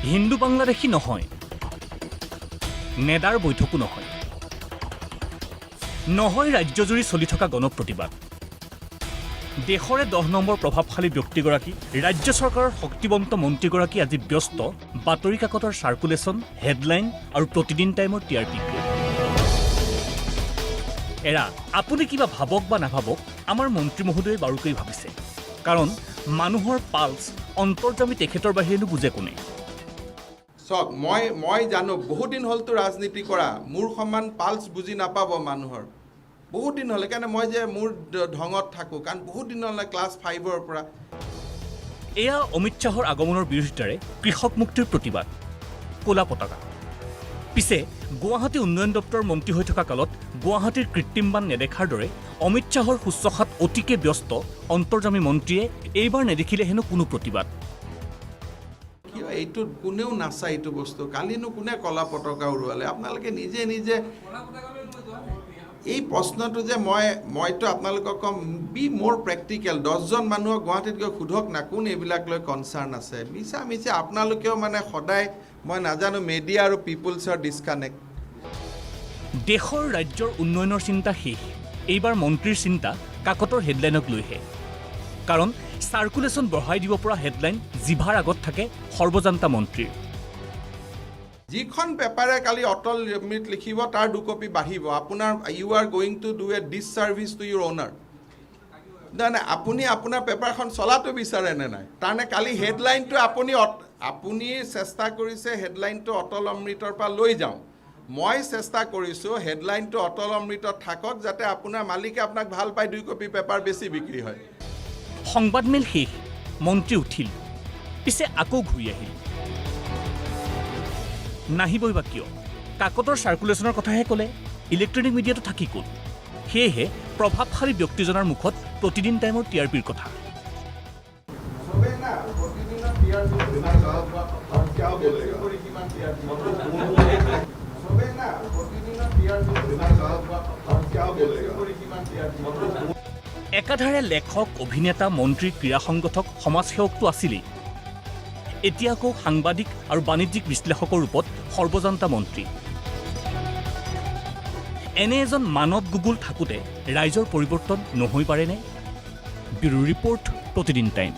হিন্দু বাংলাদেশী নহয়, নেডাৰ বৈঠকো নহয়, নহয় ৰাজ্যজুৰি চলি থকা গণপ্ৰতিবাদ। দেশৰে 10 নম্বৰ প্ৰভাৱশালী ব্যক্তিগৰাকী, ৰাজ্য চৰকাৰৰ শক্তিবন্ত মন্ত্ৰীগৰাকী আজি ব্যস্ত বাতৰি কাকতৰ চাৰ্কুলেশ্যন, হেডলাইন আৰু প্ৰতিদিন টাইমৰ টিআৰপি। এৰা আপুনি কিবা ভাবক বা নাভাবক, আমাৰ মন্ত্ৰী মহোদয়ে বাৰুকৈ ভাবিছে, কাৰণ মানুহৰ পালছ অন্তৰ্যামী তেখেতৰ বাহিৰেনো বুজে কোনে। চক মই জানো বহুত দিন হ'লতো ৰাজনীতি কৰা, মোৰ সমান পালছ বুজি নাপাব মানুহৰ বহুত দিন হ'লে, কাৰণে মই যে মোৰ ঢঙত থাকোঁ, কাৰণ বহুত দিন হ'লে ক্লাছ 5ৰ পৰা। এয়া অমিত শ্বাহৰ আগমনৰ বিৰোধিতাৰে কৃষক মুক্তিৰ প্ৰতিবাদ, ক'লা পতাকা। পিছে গুৱাহাটী উন্নয়ন দপ্তৰৰ মন্ত্ৰী হৈ থকা কালত গুৱাহাটীৰ কৃত্ৰিম বান নেদেখাৰ দৰে অমিত শ্বাহৰ শুশ্ৰূষাত অতিকে ব্যস্ত অন্তৰ্যামী মন্ত্ৰীয়ে এইবাৰ নেদেখিলে হেনো কোনো প্ৰতিবাদ। কিয় এইটো কোনেও নাচায় এইটো বস্তু, কালিনো কোনে ক'লা পতাকা উৰুৱালে? আপোনালোকে নিজে নিজে এই প্ৰশ্নটো যে মইতো আপোনালোকক ক'ম, বি মোৰ প্ৰেক্টিকেল। 10জন মানুহক গুৱাহাটীত গৈ সোধক না কোন এইবিলাক লৈ কনচাৰ্ণ আছে। মিছা আপোনালোকেও মানে সদায় মই নাজানো মেডিয়া আৰু পিপুলছৰ ডিছকানেক্ট। দেশৰ ৰাজ্যৰ উন্নয়নৰ চিন্তা শেষ, এইবাৰ মন্ত্ৰীৰ চিন্তা কাকতৰ হেডলাইনক লৈহে। কাৰণ চাৰ্কুলেশ্যন বঢ়াই দিব পৰা হেডলাইন জিভাৰ আগত থাকে সৰ্বজান্তা মন্ত্ৰীৰ। যিখন পেপাৰে কালি অটল অমৃত লিখিব তাৰ 2 কপি বাঢ়িব। আপোনাৰ you are going to do a disservice to your owner. নাই আপুনি আপোনাৰ পেপাৰখন চলাটো বিচাৰে নে নাই? তাৰমানে কালি হেডলাইনটো আপুনি চেষ্টা কৰিছে হেডলাইনটো অটল অমৃতৰ পৰা লৈ যাওঁ। মই চেষ্টা কৰিছোঁ হেডলাইনটো অটল অমৃতত থাকক, যাতে আপোনাৰ মালিকে আপোনাক ভাল পায়, 2 কপি পেপাৰ বেছি বিক্ৰী হয়। সংবাদমেল শেষ, মন্ত্ৰী উঠিল, পিছে আকৌ ঘূৰি আহিল। নাহিবই বা কিয়? কাকতৰ চাৰ্কুলেশ্যনৰ কথাহে ক'লে, ইলেক্ট্ৰনিক মিডিয়াটো থাকি ক'ল। সেয়েহে প্ৰভাৱশালী ব্যক্তিজনৰ মুখত প্ৰতিদিন টাইমৰ টিআৰপিৰ কথা। একাধাৰে লেখক, অভিনেতা, মন্ত্ৰী, ক্ৰীড়া সংগঠক, সমাজসেৱকটো আছিলেই। এতিয়া আকৌ সাংবাদিক আৰু বাণিজ্যিক বিশ্লেষকৰ ৰূপত সৰ্বজান্তা মন্ত্ৰী। এনে এজন মানৱ গুগুল থাকোঁতে ৰাইজৰ পৰিৱৰ্তন নহৈ পাৰেনে? ব্যুৰো ৰিপৰ্ট, প্ৰতিদিন টাইম।